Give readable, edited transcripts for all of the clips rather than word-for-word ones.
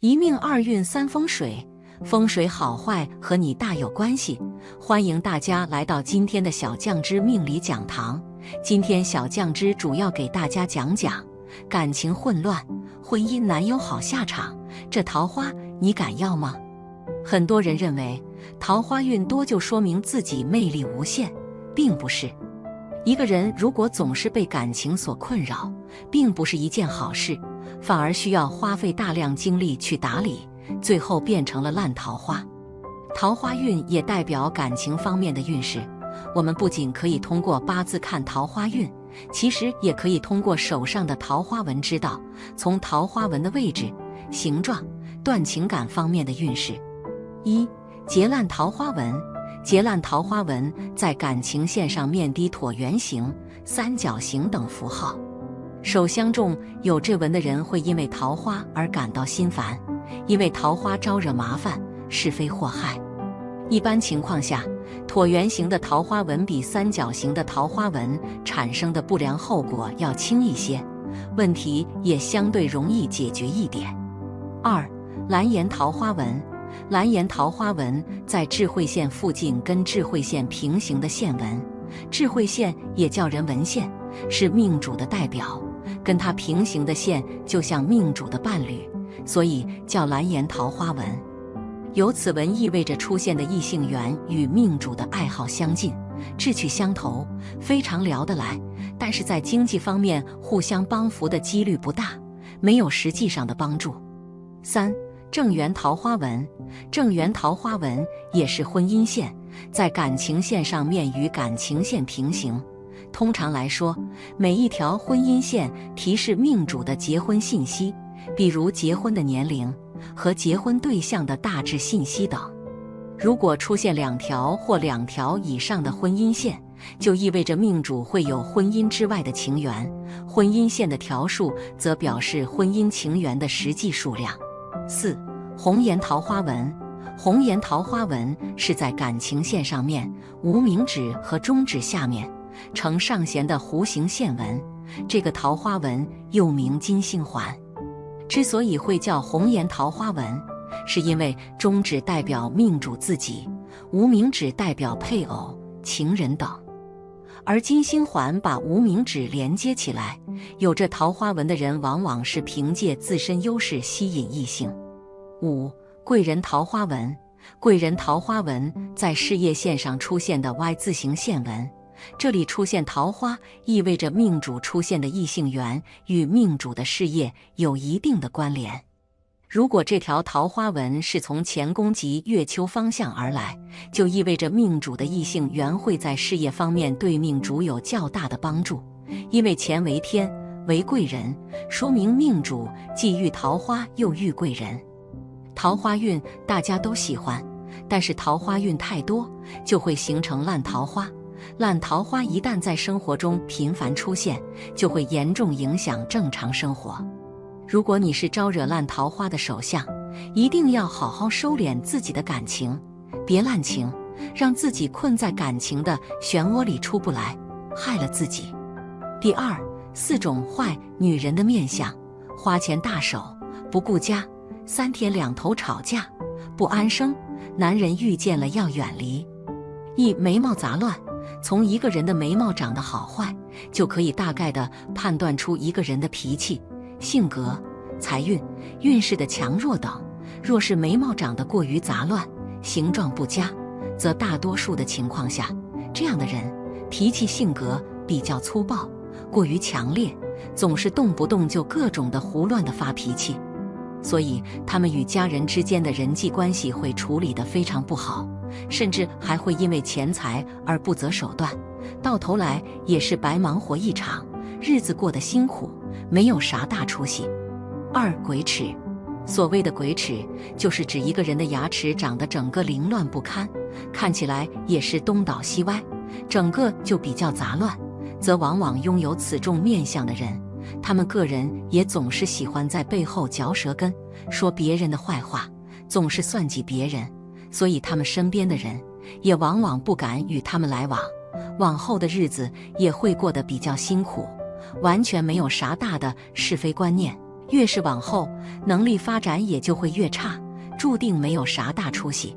一命二运三风水，风水好坏和你大有关系。欢迎大家来到今天的小酱之命理讲堂。今天小酱之主要给大家讲讲感情混乱，婚姻难有好下场，这桃花你敢要吗？很多人认为桃花运多就说明自己魅力无限，并不是。一个人如果总是被感情所困扰，并不是一件好事，反而需要花费大量精力去打理，最后变成了烂桃花。桃花运也代表感情方面的运势，我们不仅可以通过八字看桃花运，其实也可以通过手上的桃花纹知道从桃花纹的位置、形状断情感方面的运势。一、结烂桃花纹。结烂桃花纹在感情线上面低椭圆形、三角形等符号，手相中有这纹的人会因为桃花而感到心烦，因为桃花招惹麻烦、是非祸害。一般情况下，椭圆形的桃花纹比三角形的桃花纹产生的不良后果要轻一些，问题也相对容易解决一点。二、蓝颜桃花纹。蓝颜桃花纹在智慧线附近跟智慧线平行的线纹，智慧线也叫人纹线，是命主的代表，跟它平行的线就像命主的伴侣，所以叫蓝颜桃花纹。有此纹意味着出现的异性缘与命主的爱好相近，志趣相投，非常聊得来，但是在经济方面互相帮扶的几率不大，没有实际上的帮助。三、正缘桃花纹。正缘桃花纹也是婚姻线，在感情线上面与感情线平行。通常来说，每一条婚姻线提示命主的结婚信息，比如结婚的年龄和结婚对象的大致信息等。如果出现两条或两条以上的婚姻线，就意味着命主会有婚姻之外的情缘，婚姻线的条数则表示婚姻情缘的实际数量。四、红颜桃花纹。红颜桃花纹是在感情线上面无名指和中指下面呈上弦的弧形线纹，这个桃花纹又名金星环。之所以会叫红颜桃花纹，是因为中指代表命主自己，无名指代表配偶、情人等，而金星环把无名指连接起来，有着桃花纹的人往往是凭借自身优势吸引异性。五、贵人桃花纹。贵人桃花纹在事业线上出现的 Y 字形线纹，这里出现桃花，意味着命主出现的异性缘与命主的事业有一定的关联。如果这条桃花纹是从乾宫及月丘方向而来，就意味着命主的异性缘会在事业方面对命主有较大的帮助，因为乾为天，为贵人，说明命主既遇桃花又遇贵人。桃花运大家都喜欢，但是桃花运太多就会形成烂桃花。烂桃花一旦在生活中频繁出现，就会严重影响正常生活。如果你是招惹烂桃花的手相，一定要好好收敛自己的感情，别滥情，让自己困在感情的漩涡里出不来，害了自己。第二，四种坏女人的面相：花钱大手，不顾家，三天两头吵架，不安生，男人遇见了要远离。一、眉毛杂乱。从一个人的眉毛长得好坏，就可以大概地判断出一个人的脾气、性格、财运、运势的强弱等。若是眉毛长得过于杂乱，形状不佳，则大多数的情况下，这样的人脾气性格比较粗暴，过于强烈，总是动不动就各种的胡乱地发脾气，所以他们与家人之间的人际关系会处理得非常不好，甚至还会因为钱财而不择手段，到头来也是白忙活一场，日子过得辛苦，没有啥大出息。二、鬼齿。所谓的鬼齿，就是指一个人的牙齿长得整个凌乱不堪，看起来也是东倒西歪，整个就比较杂乱，则往往拥有此种面相的人，他们个人也总是喜欢在背后嚼舌根，说别人的坏话，总是算计别人，所以他们身边的人也往往不敢与他们来往，往后的日子也会过得比较辛苦，完全没有啥大的是非观念，越是往后，能力发展也就会越差，注定没有啥大出息。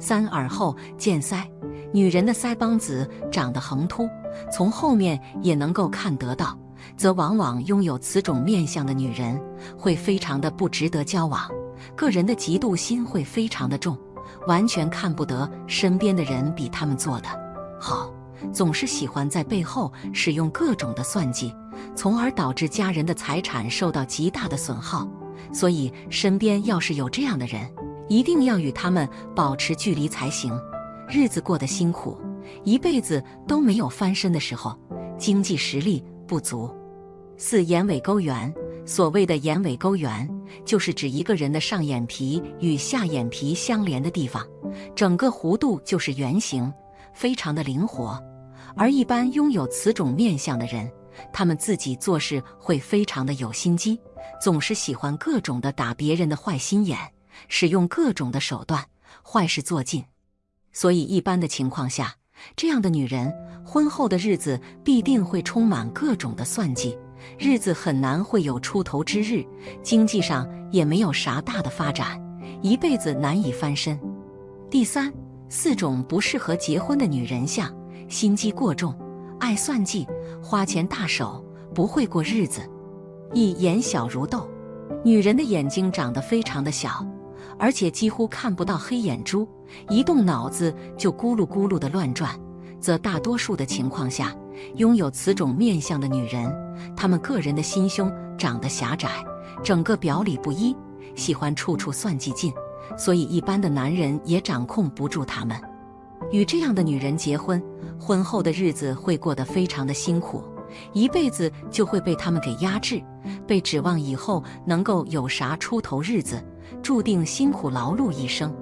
3耳后见腮，女人的腮帮子长得横凸，从后面也能够看得到，则往往拥有此种面相的女人会非常的不值得交往，个人的嫉妒心会非常的重，完全看不得身边的人比他们做的好，总是喜欢在背后使用各种的算计，从而导致家人的财产受到极大的损耗。所以身边要是有这样的人，一定要与他们保持距离才行。日子过得辛苦，一辈子都没有翻身的时候，经济实力不足。4眼尾沟圆，所谓的眼尾沟圆，就是指一个人的上眼皮与下眼皮相连的地方，整个弧度就是圆形，非常的灵活。而一般拥有此种面相的人，他们自己做事会非常的有心机，总是喜欢各种的打别人的坏心眼，使用各种的手段，坏事做尽。所以一般的情况下，这样的女人婚后的日子必定会充满各种的算计，日子很难会有出头之日，经济上也没有啥大的发展，一辈子难以翻身。第3，4种不适合结婚的女人相：心机过重，爱算计，花钱大手，不会过日子。眼小如豆，女人的眼睛长得非常的小，而且几乎看不到黑眼珠，一动脑子就咕噜咕噜的乱转，则大多数的情况下，拥有此种面相的女人，她们个人的心胸长得狭窄，整个表里不一，喜欢处处算计尽，所以一般的男人也掌控不住她们。与这样的女人结婚，婚后的日子会过得非常的辛苦，一辈子就会被他们给压制，被指望以后能够有啥出头日子，注定辛苦劳碌一生。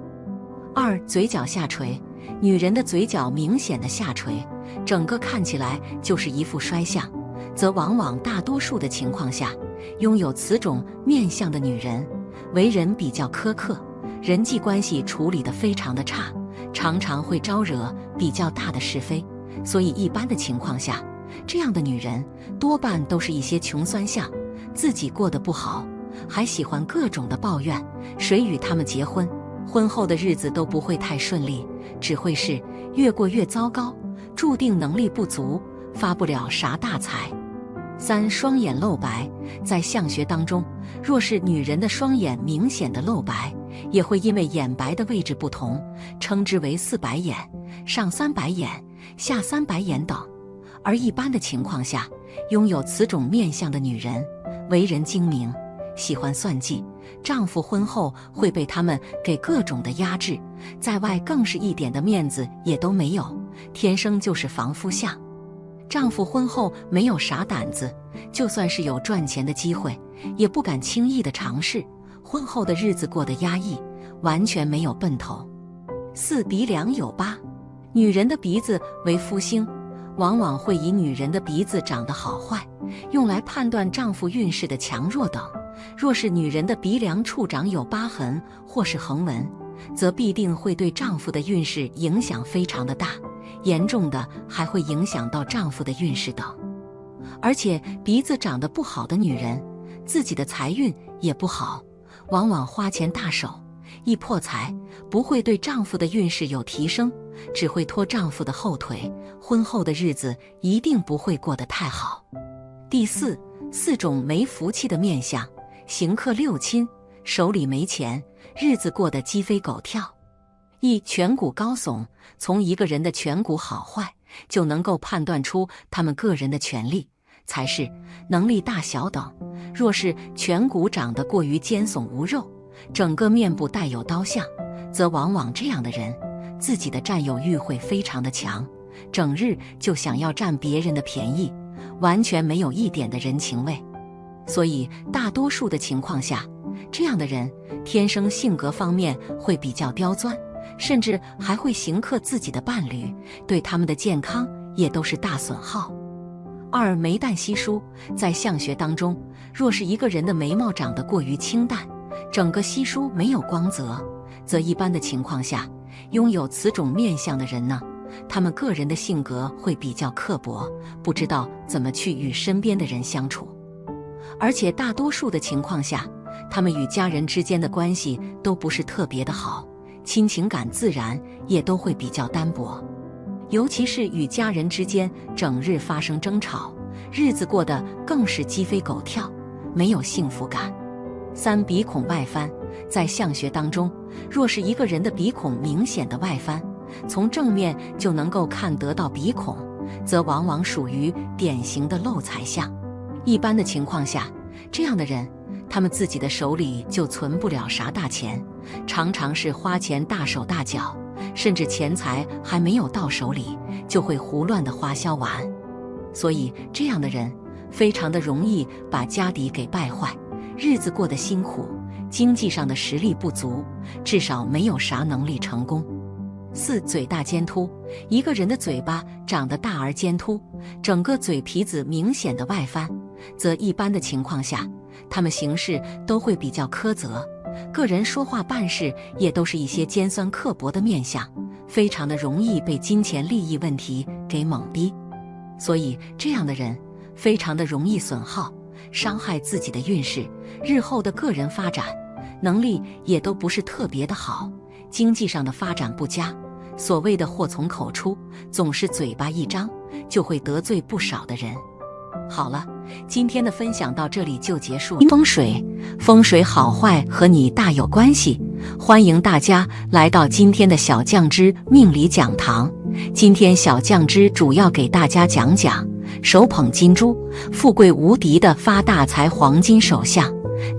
2嘴角下垂，女人的嘴角明显的下垂，整个看起来就是一副衰相，则往往大多数的情况下，拥有此种面相的女人为人比较苛刻，人际关系处理得非常的差，常常会招惹比较大的是非。所以一般的情况下，这样的女人多半都是一些穷酸相，自己过得不好，还喜欢各种的抱怨，谁与他们结婚，婚后的日子都不会太顺利，只会是越过越糟糕，注定能力不足，发不了啥大财。3双眼露白，在相学当中，若是女人的双眼明显的露白，也会因为眼白的位置不同，称之为4白眼、上3白眼、下3白眼等。而一般的情况下，拥有此种面相的女人为人精明，喜欢算计，丈夫婚后会被他们给各种的压制，在外更是一点的面子也都没有，天生就是防夫相。丈夫婚后没有啥胆子，就算是有赚钱的机会，也不敢轻易的尝试，婚后的日子过得压抑，完全没有奔头。4鼻梁有疤，女人的鼻子为夫星，往往会以女人的鼻子长得好坏，用来判断丈夫运势的强弱等。若是女人的鼻梁处长有疤痕或是横纹，则必定会对丈夫的运势影响非常的大，严重的还会影响到丈夫的运势等。而且鼻子长得不好的女人，自己的财运也不好，往往花钱大手，易破财，不会对丈夫的运势有提升，只会拖丈夫的后腿，婚后的日子一定不会过得太好。第4种没福气的面相：刑克六亲，手里没钱，日子过得鸡飞狗跳。颧骨高耸，从一个人的颧骨好坏就能够判断出他们个人的权力、才是、能力大小等。若是颧骨长得过于尖耸无肉，整个面部带有刀相，则往往这样的人自己的占有欲会非常的强，整日就想要占别人的便宜，完全没有一点的人情味。所以大多数的情况下，这样的人天生性格方面会比较刁钻，甚至还会刑克自己的伴侣，对他们的健康也都是大损耗。2眉淡稀疏，在相学当中，若是一个人的眉毛长得过于清淡，整个稀疏没有光泽，则一般的情况下，拥有此种面相的人呢，他们个人的性格会比较刻薄，不知道怎么去与身边的人相处。而且大多数的情况下，他们与家人之间的关系都不是特别的好，亲情感自然也都会比较单薄。尤其是与家人之间整日发生争吵，日子过得更是鸡飞狗跳，没有幸福感。3、鼻孔外翻。在相学当中，若是一个人的鼻孔明显的外翻，从正面就能够看得到鼻孔，则往往属于典型的漏财相。一般的情况下，这样的人，他们自己的手里就存不了啥大钱，常常是花钱大手大脚，甚至钱财还没有到手里，就会胡乱的花销完。所以这样的人非常的容易把家底给败坏，日子过得辛苦，经济上的实力不足，至少没有啥能力成功。4、嘴大尖凸。一个人的嘴巴长得大而尖凸，整个嘴皮子明显的外翻，则一般的情况下，他们行事都会比较苛责，个人说话办事也都是一些尖酸刻薄的面相，非常的容易被金钱利益问题给懵逼。所以这样的人非常的容易损耗，伤害自己的运势，日后的个人发展能力也都不是特别的好，经济上的发展不佳。所谓的祸从口出，总是嘴巴一张就会得罪不少的人。好了，今天的分享到这里就结束了。风水好坏和你大有关系，欢迎大家来到今天的小酱汁命理讲堂。今天小酱汁主要给大家讲讲手捧金珠，富贵无敌的发大财黄金手相。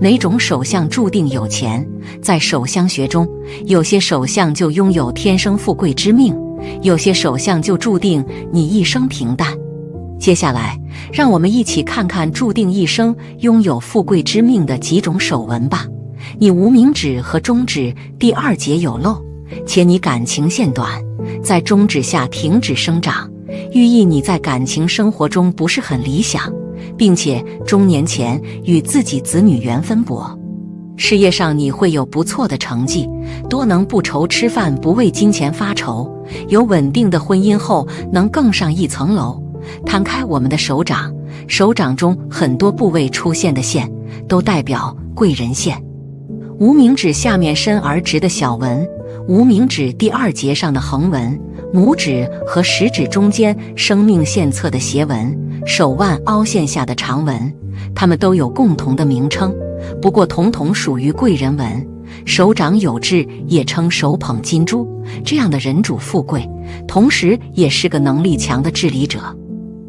哪种手相注定有钱？在手相学中，有些手相就拥有天生富贵之命，有些手相就注定你一生平淡。接下来，让我们一起看看注定一生拥有富贵之命的几种手纹吧。你无名指和中指第2节有漏，且你感情线短，在中指下停止生长，寓意你在感情生活中不是很理想，并且中年前与自己子女缘分薄。事业上你会有不错的成绩，多能不愁吃饭，不为金钱发愁。有稳定的婚姻后能更上一层楼。摊开我们的手掌，手掌中很多部位出现的线都代表贵人线。无名指下面深而直的小纹，无名指第2节上的横纹，拇指和食指中间生命线侧的斜纹，手腕凹陷下的长纹，它们都有共同的名称，不过统统属于贵人纹。手掌有痣也称手捧金珠，这样的人主富贵，同时也是个能力强的治理者。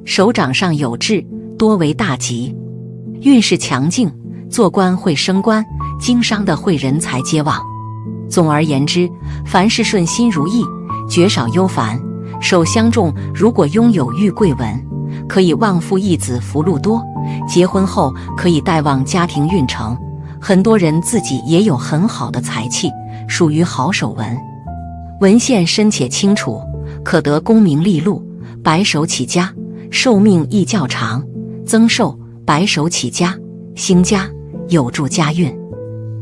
手掌上有痣多为大吉，运势强劲，做官会升官，经商的会人财皆旺。总而言之，凡事顺心如意，绝少忧烦。手相中如果拥有玉桂纹，可以旺夫益子，福禄多，结婚后可以带旺家庭运程。很多人自己也有很好的财气，属于好手纹。纹线深且清楚，可得功名利禄，白手起家，寿命亦较长，增寿，白手起家，兴家，有助家运，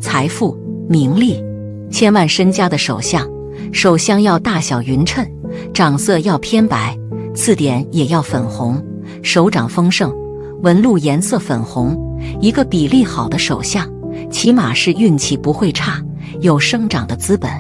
财富，名利。千万身家的手相，手相要大小匀称，掌色要偏白，刺点也要粉红，手掌丰盛，纹路颜色粉红。一个比例好的手相，起码是运气不会差，有生长的资本。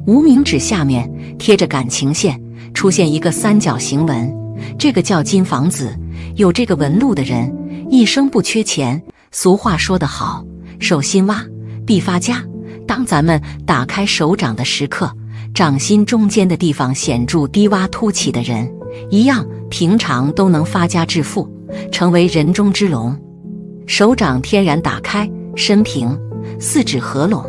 无名指下面贴着感情线，出现一个三角形纹，这个叫金房子。有这个纹路的人，一生不缺钱。俗话说得好，手心挖必发家。当咱们打开手掌的时刻，掌心中间的地方显著低洼凸起的人，一样平常都能发家致富，成为人中之龙。手掌天然打开，身平，四指合拢，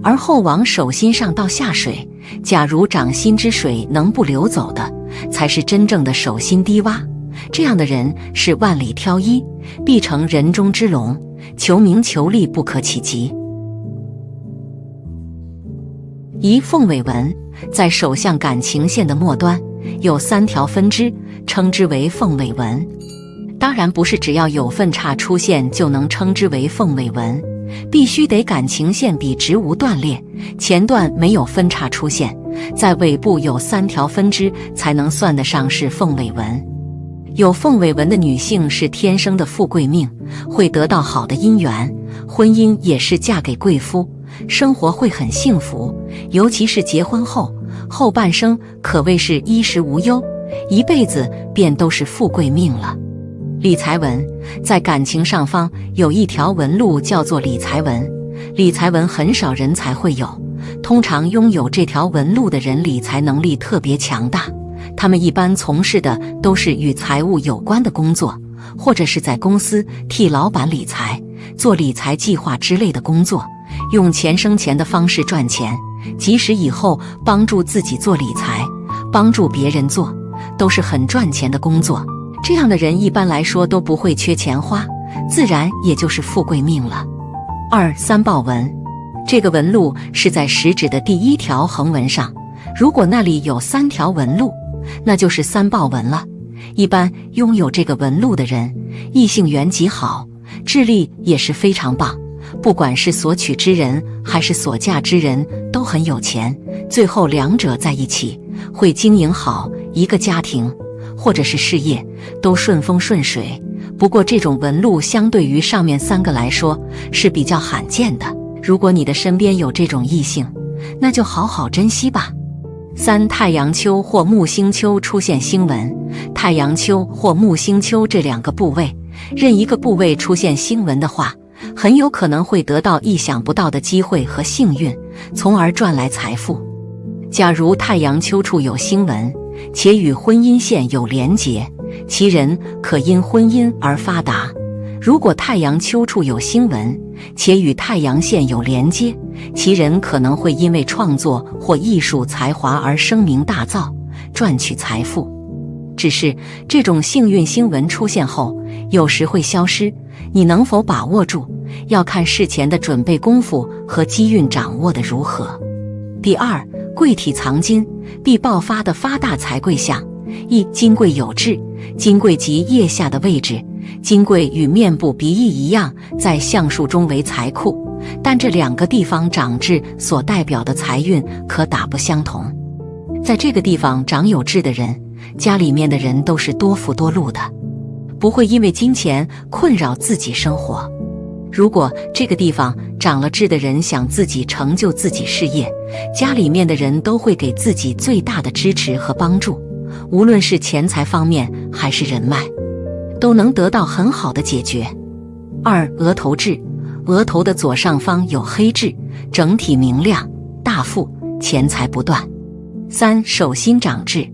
而后往手心上倒下水。假如掌心之水能不流走的，才是真正的手心低洼。这样的人是万里挑一，必成人中之龙，求名求利不可企及。一凤尾纹，在手相感情线的末端有3条分支，称之为凤尾纹。当然不是只要有分叉出现就能称之为凤尾纹，必须得感情线笔直无断裂，前段没有分叉出现，在尾部有3条分支才能算得上是凤尾纹。有凤尾纹的女性是天生的富贵命，会得到好的姻缘，婚姻也是嫁给贵夫，生活会很幸福，尤其是结婚后，后半生可谓是衣食无忧，一辈子便都是富贵命了。理财纹在感情上方有一条纹路叫做理财纹，理财纹很少人才会有，通常拥有这条纹路的人理财能力特别强大，他们一般从事的都是与财务有关的工作，或者是在公司替老板理财，做理财计划之类的工作，用钱生钱的方式赚钱，即使以后帮助自己做理财，帮助别人做，都是很赚钱的工作。这样的人一般来说都不会缺钱花，自然也就是富贵命了。2. 三豹纹，这个纹路是在食指的第一条横纹上，如果那里有3条纹路，那就是三豹纹了。一般拥有这个纹路的人，异性缘极好，智力也是非常棒，不管是所娶之人还是所嫁之人都很有钱，最后两者在一起会经营好一个家庭或者是事业，都顺风顺水。不过这种纹路相对于上面3个来说是比较罕见的，如果你的身边有这种异性，那就好好珍惜吧。3. 太阳丘或木星丘出现星纹，太阳丘或木星丘这2个部位，任一个部位出现星纹的话，很有可能会得到意想不到的机会和幸运，从而赚来财富。假如太阳丘处有星纹，且与婚姻线有连结，其人可因婚姻而发达。如果太阳丘处有星纹，且与太阳线有连接，其人可能会因为创作或艺术才华而声名大噪，赚取财富。只是这种幸运星纹出现后，有时会消失，你能否把握住，要看事前的准备功夫和机运掌握的如何。第2，贵体藏金，必爆发的发大财贵相。一、金贵有痣，金贵即腋下的位置，金贵与面部鼻翼一样，在相术中为财库，但这2个地方长痣所代表的财运可大不相同。在这个地方长有痣的人，家里面的人都是多福多禄的，不会因为金钱困扰自己生活。如果这个地方长了痣的人想自己成就自己事业，家里面的人都会给自己最大的支持和帮助，无论是钱财方面还是人脉，都能得到很好的解决。2. 额头痣，额头的左上方有黑痣，整体明亮，大富，钱财不断。3. 手心长痣，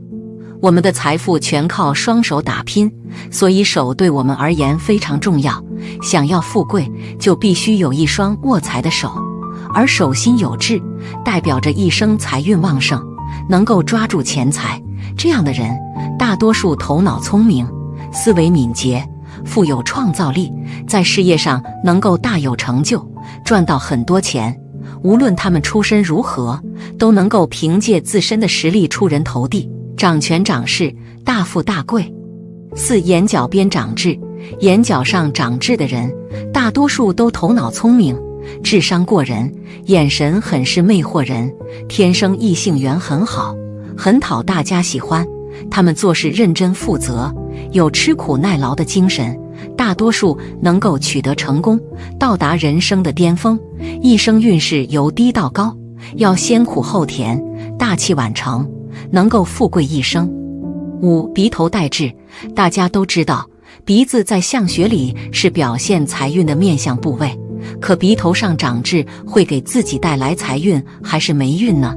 我们的财富全靠双手打拼，所以手对我们而言非常重要。想要富贵，就必须有一双握财的手，而手心有痣，代表着一生财运旺盛，能够抓住钱财。这样的人大多数头脑聪明，思维敏捷，富有创造力，在事业上能够大有成就，赚到很多钱。无论他们出身如何，都能够凭借自身的实力出人头地，掌权掌势，大富大贵。4. 眼角边长痣，眼角上长痣的人大多数都头脑聪明，智商过人，眼神很是魅惑人，天生异性缘很好，很讨大家喜欢。他们做事认真负责，有吃苦耐劳的精神，大多数能够取得成功，到达人生的巅峰。一生运势由低到高，要先苦后甜，大器晚成，能够富贵一生。5. 鼻头带痣，大家都知道，鼻子在相学里是表现财运的面相部位，可鼻头上长痣会给自己带来财运还是霉运呢？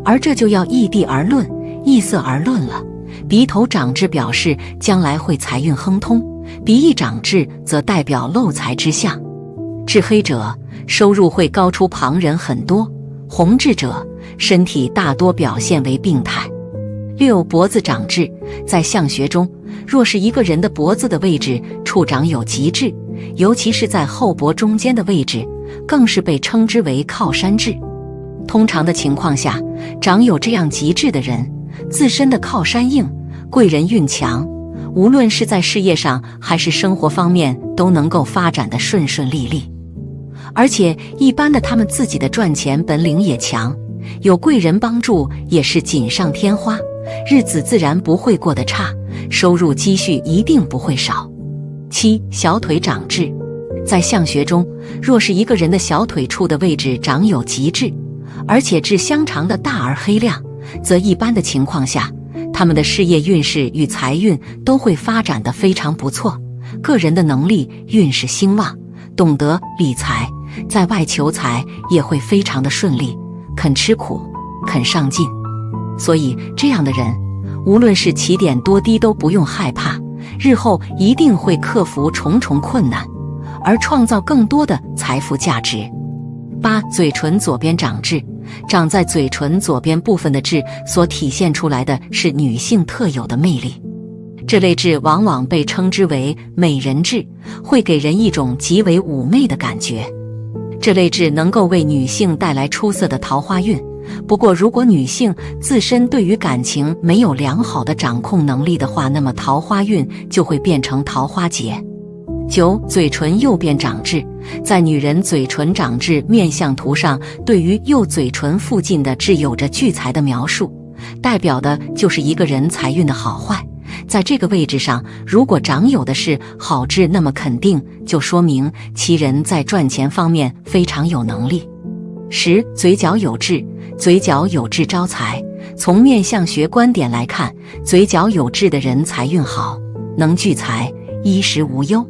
而这就要异地而论，异色而论了。鼻头长痣表示将来会财运亨通，鼻翼长痣则代表漏财之象。痣黑者收入会高出旁人很多，红痣者身体大多表现为病态。6. 脖子长痣，在相学中，若是一个人的脖子的位置处长有极痣，尤其是在后脖中间的位置，更是被称之为靠山痣。通常的情况下，长有这样极痣的人，自身的靠山硬，贵人运强，无论是在事业上还是生活方面都能够发展得顺顺利利。而且一般的他们自己的赚钱本领也强，有贵人帮助也是锦上添花，日子自然不会过得差，收入积蓄一定不会少。7. 小腿长痣。在相学中，若是一个人的小腿处的位置长有极痣，而且痣相长的大而黑亮，则一般的情况下，他们的事业运势与财运都会发展得非常不错，个人的能力运势兴旺，懂得理财，在外求财也会非常的顺利，肯吃苦，肯上进。所以这样的人，无论是起点多低都不用害怕，日后一定会克服重重困难，而创造更多的财富价值。8. 嘴唇左边长痣。长在嘴唇左边部分的痣所体现出来的是女性特有的魅力，这类痣往往被称之为美人痣，会给人一种极为妩媚的感觉。这类痣能够为女性带来出色的桃花运，不过如果女性自身对于感情没有良好的掌控能力的话，那么桃花运就会变成桃花劫。9. 嘴唇右边长痣。在女人嘴唇长痣面相图上，对于右嘴唇附近的痣有着聚财的描述，代表的就是一个人财运的好坏。在这个位置上，如果长有的是好痣，那么肯定就说明其人在赚钱方面非常有能力。10. 嘴角有痣。嘴角有痣招财。从面相学观点来看，嘴角有痣的人财运好，能聚财，衣食无忧。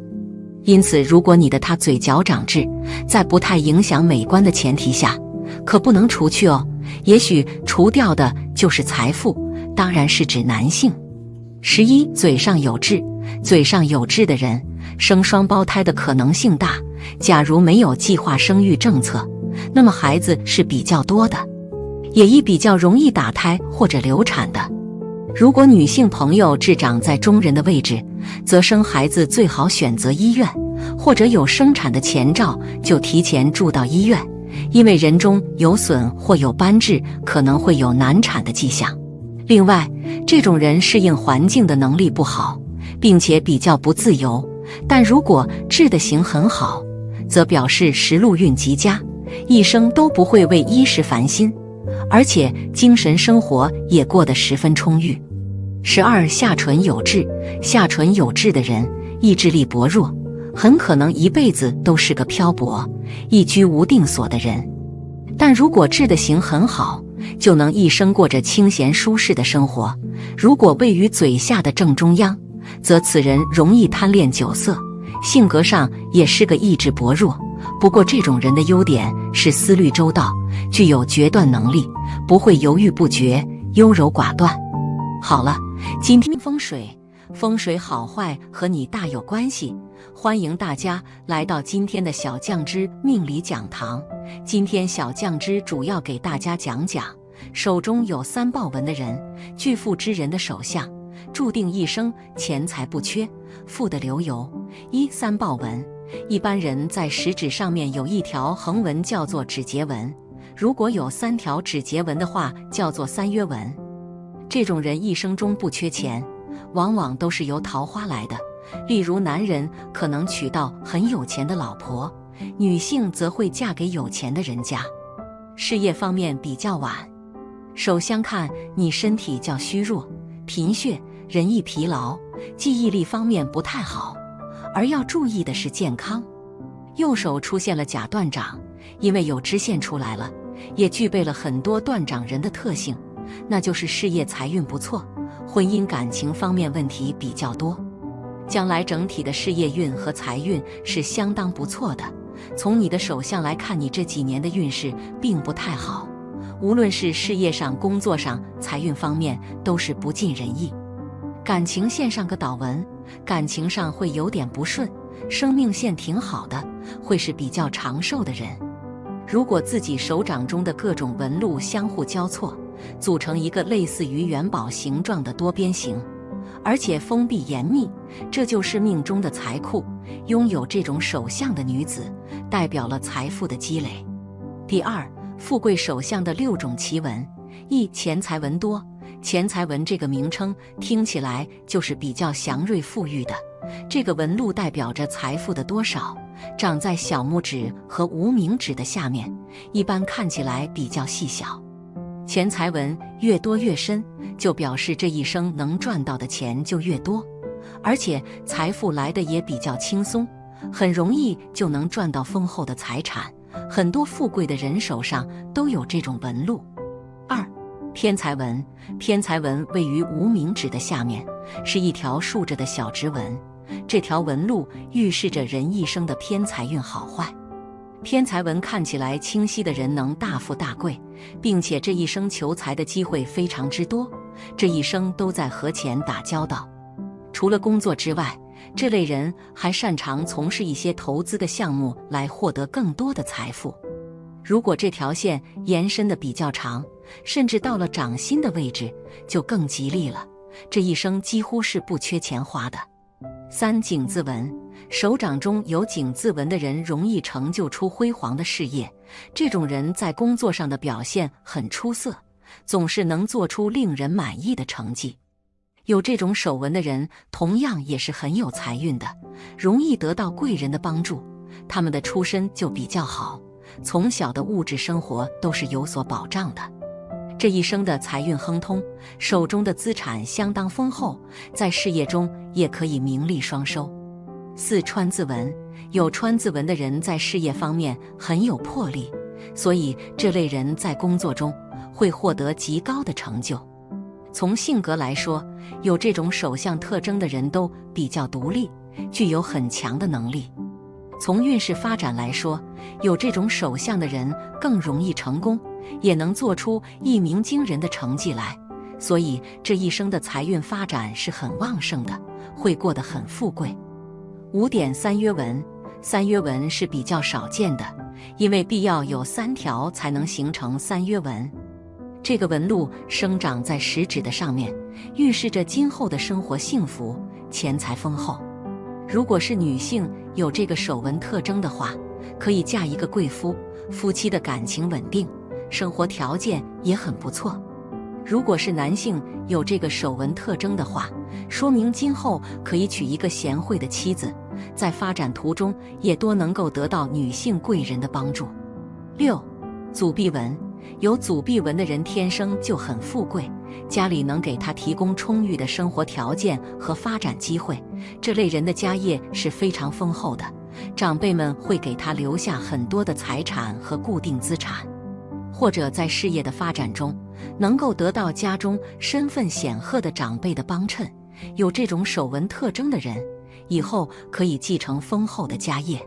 因此，如果你的他嘴角长痣，在不太影响美观的前提下，可不能除去哦。也许除掉的就是财富，当然是指男性。11. 嘴上有痣。嘴上有痣的人，生双胞胎的可能性大。假如没有计划生育政策，那么孩子是比较多的，也比较容易打胎或者流产的。如果女性朋友痣长在中人的位置，则生孩子最好选择医院，或者有生产的前兆就提前住到医院，因为人中有损或有斑痣，可能会有难产的迹象。另外，这种人适应环境的能力不好，并且比较不自由，但如果痣的形很好，则表示时路运极佳，一生都不会为衣食烦心，而且精神生活也过得十分充裕。12. 下唇有痣。下唇有痣的人，意志力薄弱，很可能一辈子都是个漂泊、一居无定所的人。但如果痣的形很好，就能一生过着清闲舒适的生活。如果位于嘴下的正中央，则此人容易贪恋酒色，性格上也是个意志薄弱。不过这种人的优点是思虑周到，具有决断能力，不会犹豫不决、优柔寡断。好了，今天风水好坏和你大有关系，欢迎大家来到今天的小酱之命理讲堂。今天小酱之主要给大家讲讲，手中有3豹纹的人，巨富之人的手相，注定一生钱财不缺，富得流油。3豹纹，一般人在食指上面有一条横纹叫做指节纹，如果有3条指节纹的话，叫做三约纹。这种人一生中不缺钱，往往都是由桃花来的。例如男人可能娶到很有钱的老婆，女性则会嫁给有钱的人家。事业方面比较晚，手相看你身体较虚弱，贫血，人易疲劳，记忆力方面不太好，而要注意的是健康。右手出现了甲断掌，因为有支线出来了，也具备了很多断掌人的特性，那就是事业财运不错，婚姻感情方面问题比较多，将来整体的事业运和财运是相当不错的。从你的手相来看，你这几年的运势并不太好，无论是事业上、工作上、财运方面都是不尽人意。感情线上个倒纹，感情上会有点不顺，生命线挺好的，会是比较长寿的人。如果自己手掌中的各种纹路相互交错，组成一个类似于元宝形状的多边形，而且封闭严密，这就是命中的财库。拥有这种手相的女子，代表了财富的积累。第二，富贵手相的6种奇纹。钱财纹多。钱财纹这个名称听起来就是比较祥瑞富裕的，这个纹路代表着财富的多少，长在小拇指和无名指的下面，一般看起来比较细小。钱财纹越多越深，就表示这一生能赚到的钱就越多，而且财富来的也比较轻松，很容易就能赚到丰厚的财产。很多富贵的人手上都有这种纹路。2. 偏财纹。偏财纹位于无名指的下面，是一条竖着的小直纹，这条纹路预示着人一生的偏财运好坏。偏财纹看起来清晰的人能大富大贵，并且这一生求财的机会非常之多，这一生都在和钱打交道。除了工作之外，这类人还擅长从事一些投资的项目来获得更多的财富。如果这条线延伸的比较长，甚至到了掌心的位置，就更吉利了，这一生几乎是不缺钱花的。3. 井字纹。手掌中有井字纹的人容易成就出辉煌的事业，这种人在工作上的表现很出色，总是能做出令人满意的成绩。有这种手纹的人同样也是很有财运的，容易得到贵人的帮助，他们的出身就比较好，从小的物质生活都是有所保障的。这一生的财运亨通，手中的资产相当丰厚，在事业中也可以名利双收。4. 川字纹。有川字纹的人在事业方面很有魄力，所以这类人在工作中会获得极高的成就。从性格来说，有这种手相特征的人都比较独立，具有很强的能力。从运势发展来说，有这种手相的人更容易成功，也能做出一鸣惊人的成绩来，所以这一生的财运发展是很旺盛的，会过得很富贵。5. 点三约纹。三约纹是比较少见的，因为必要有3条才能形成三约纹。这个纹路生长在食指的上面，预示着今后的生活幸福，钱财丰厚。如果是女性有这个手纹特征的话，可以嫁一个贵夫，夫妻的感情稳定，生活条件也很不错。如果是男性有这个手纹特征的话，说明今后可以娶一个贤惠的妻子，在发展途中也多能够得到女性贵人的帮助。6. 祖臂纹。有祖臂纹的人天生就很富贵，家里能给他提供充裕的生活条件和发展机会，这类人的家业是非常丰厚的，长辈们会给他留下很多的财产和固定资产，或者在事业的发展中能够得到家中身份显赫的长辈的帮衬。有这种手纹特征的人以后可以继承丰厚的家业。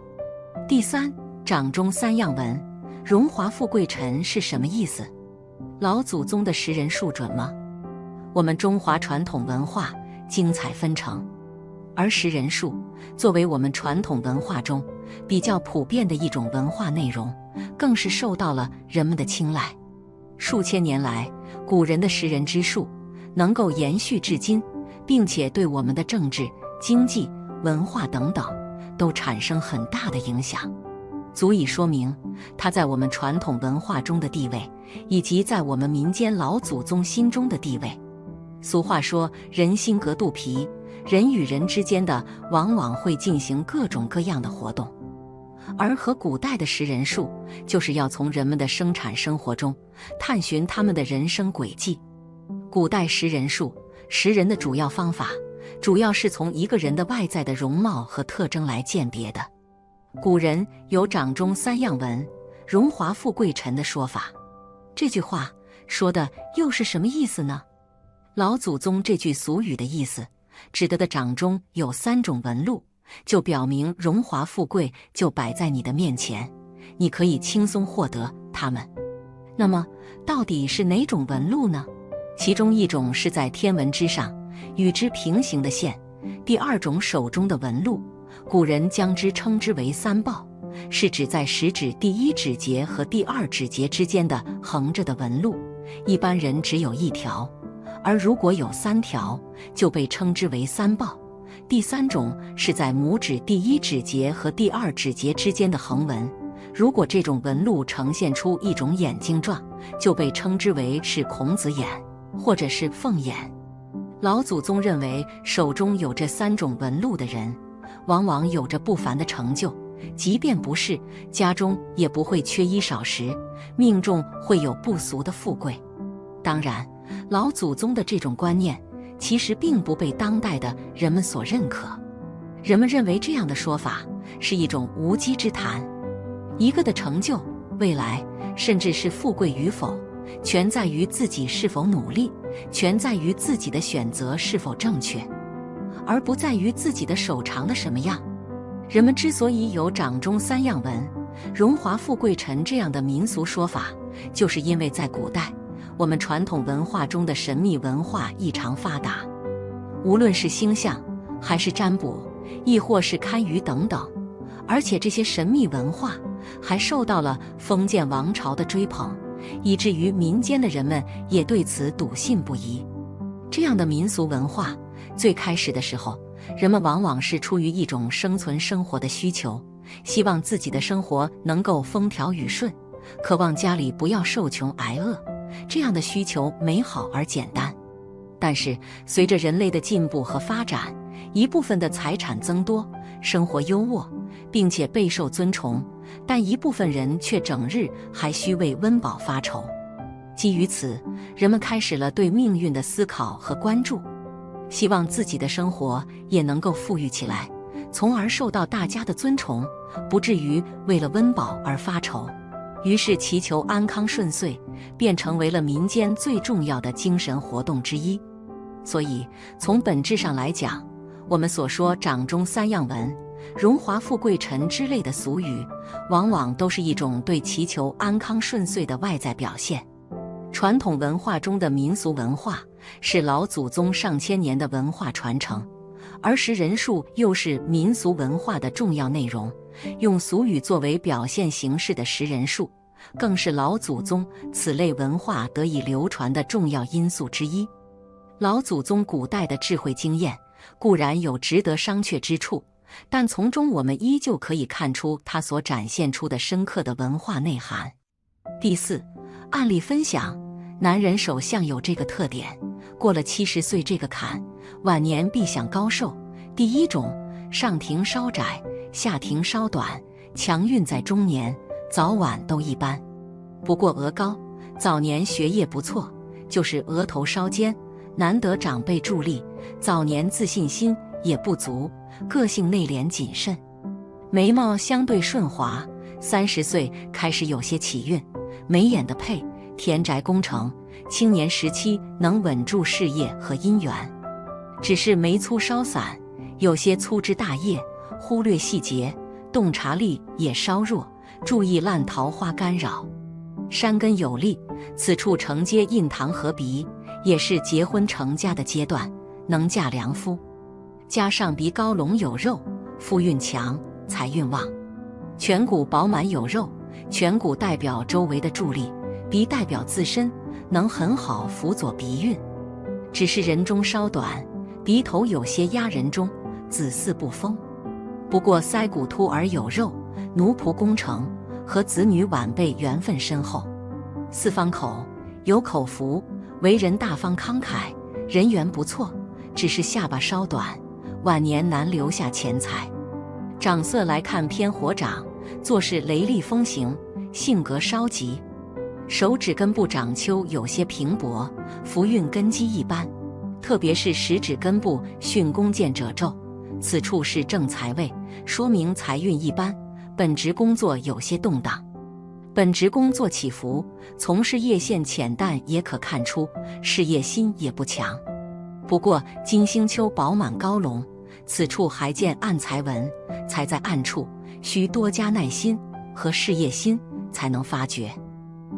第3，掌中三样纹。荣华富贵辰是什么意思？老祖宗的识人术准吗？我们中华传统文化精彩纷呈，而识人术作为我们传统文化中比较普遍的一种文化内容，更是受到了人们的青睐。数千年来，古人的识人之术能够延续至今，并且对我们的政治、经济、文化等等都产生很大的影响，足以说明它在我们传统文化中的地位，以及在我们民间老祖宗心中的地位。俗话说，人心隔肚皮，人与人之间的往往会进行各种各样的活动，而和古代的识人术，就是要从人们的生产生活中探寻他们的人生轨迹。古代识人术，识人的主要方法，主要是从一个人的外在的容貌和特征来鉴别的。古人有掌中三样纹，荣华富贵辰的说法。这句话说的又是什么意思呢？老祖宗这句俗语的意思，指的掌中有3种纹路，就表明荣华富贵就摆在你的面前，你可以轻松获得它们。那么，到底是哪种纹路呢？其中一种是在天纹之上，与之平行的线；第2种手中的纹路，古人将之称之为三抱，是指在食指第1指节和第2指节之间的横着的纹路，一般人只有1条，而如果有3条，就被称之为三抱。第3种是在拇指第1指节和第2指节之间的横纹，如果这种纹路呈现出一种眼睛状，就被称之为是孔子眼，或者是凤眼。老祖宗认为，手中有这3种纹路的人，往往有着不凡的成就，即便不是，家中也不会缺衣少食，命中会有不俗的富贵。当然，老祖宗的这种观念其实并不被当代的人们所认可。人们认为这样的说法是一种无稽之谈。一个的成就、未来，甚至是富贵与否，全在于自己是否努力，全在于自己的选择是否正确，而不在于自己的手长得什么样。人们之所以有掌中三样文、荣华富贵沉这样的民俗说法，就是因为在古代，我们传统文化中的神秘文化异常发达。无论是星象，还是占卜，亦或是堪舆等等，而且这些神秘文化还受到了封建王朝的追捧，以至于民间的人们也对此笃信不疑。这样的民俗文化最开始的时候，人们往往是出于一种生存生活的需求，希望自己的生活能够风调雨顺，渴望家里不要受穷挨饿，这样的需求美好而简单。但是随着人类的进步和发展，一部分的财产增多，生活优渥，并且备受尊崇，但一部分人却整日还需为温饱发愁。基于此，人们开始了对命运的思考和关注，希望自己的生活也能够富裕起来，从而受到大家的尊崇，不至于为了温饱而发愁。于是祈求安康顺遂便成为了民间最重要的精神活动之一。所以从本质上来讲，我们所说掌中三样文、荣华富贵沉之类的俗语，往往都是一种对祈求安康顺遂的外在表现。传统文化中的民俗文化是老祖宗上千年的文化传承，而食人数又是民俗文化的重要内容，用俗语作为表现形式的食人数，更是老祖宗此类文化得以流传的重要因素之一。老祖宗古代的智慧经验固然有值得商榷之处，但从中我们依旧可以看出他所展现出的深刻的文化内涵。第四，案例分享：男人手相有这个特点，过了70岁这个坎，晚年必享高寿。第一种，上庭稍窄，下庭稍短，强运在中年，早晚都一般。不过额高，早年学业不错，就是额头稍尖，难得长辈助力，早年自信心也不足，个性内敛谨慎。眉毛相对顺滑，30岁开始有些起运，眉眼的配，田宅工程，青年时期能稳住事业和姻缘。只是眉粗稍散，有些粗枝大叶，忽略细节，洞察力也稍弱，注意烂桃花干扰。山根有力，此处承接印堂合鼻，也是结婚成家的阶段，能嫁良夫。加上鼻高隆有肉，富运强，财运旺。颧骨饱满有肉，颧骨代表周围的助力，鼻代表自身，能很好辅佐鼻运。只是人中稍短，鼻头有些压人中，子嗣不丰。不过腮骨凸而有肉，奴仆功成，和子女晚辈缘分深厚。四方口有口福，为人大方慷慨，人缘不错，只是下巴稍短，晚年难留下钱财。长色来看偏火长，做事雷厉风行，性格稍急。手指根部长丘有些平薄，福运根基一般，特别是食指根部巽宫见褶皱，此处是正财位，说明财运一般，本职工作有些动荡。本职工作起伏，从事业线浅淡也可看出事业心也不强。不过金星丘饱满高隆，此处还见暗财纹，财在暗处，需多加耐心和事业心才能发觉。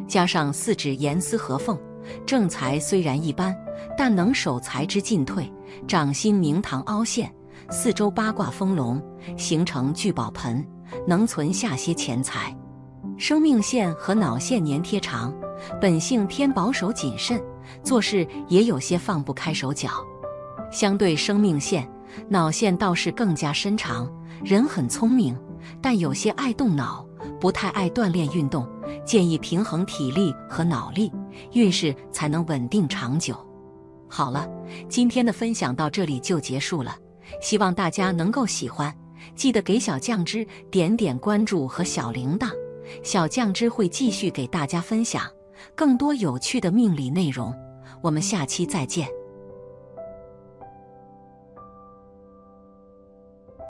加上四指严丝合缝，正财虽然一般，但能守财之进退，掌心明堂凹陷，四周八卦丰隆，形成聚宝盆，能存下些钱财。生命线和脑线粘贴长，本性偏保守谨慎，做事也有些放不开手脚。相对生命线，脑线倒是更加深长，人很聪明，但有些爱动脑，不太爱锻炼运动，建议平衡体力和脑力，运势才能稳定长久。好了，今天的分享到这里就结束了，希望大家能够喜欢，记得给小酱汁点点关注和小铃铛，小酱汁会继续给大家分享更多有趣的命理内容，我们下期再见。